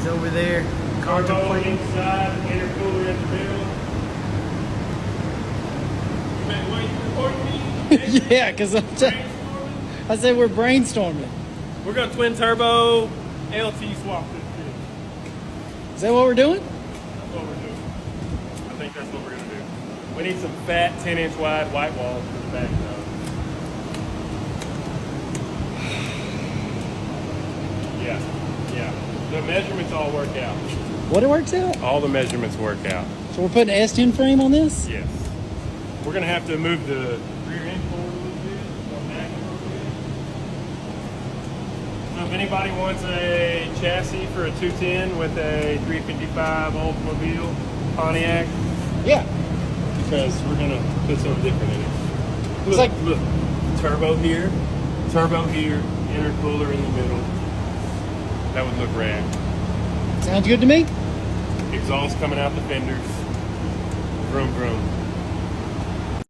over there Turbo contemplating. inside, intercooler in the middle. Man, why you recording me? Yeah, because I said we're brainstorming. We're gonna twin turbo LT swap this shit. Is that what we're doing? That's what we're doing. I think that's what we're gonna do. We need some fat 10-inch wide white walls for the back though. Yeah. The measurements all work out. What it works out? All the measurements work out. So we're putting an S10 frame on this? Yes. We're gonna have to move the rear end forward a little bit, go back a little bit. So if anybody wants a chassis for a 210 with a 355 Oldsmobile Pontiac, Yeah. because we're gonna put something different in it. It's like- look, turbo here, intercooler in the middle. That would look rad. Sounds good to me. Exhaust coming out the fenders. Vroom vroom.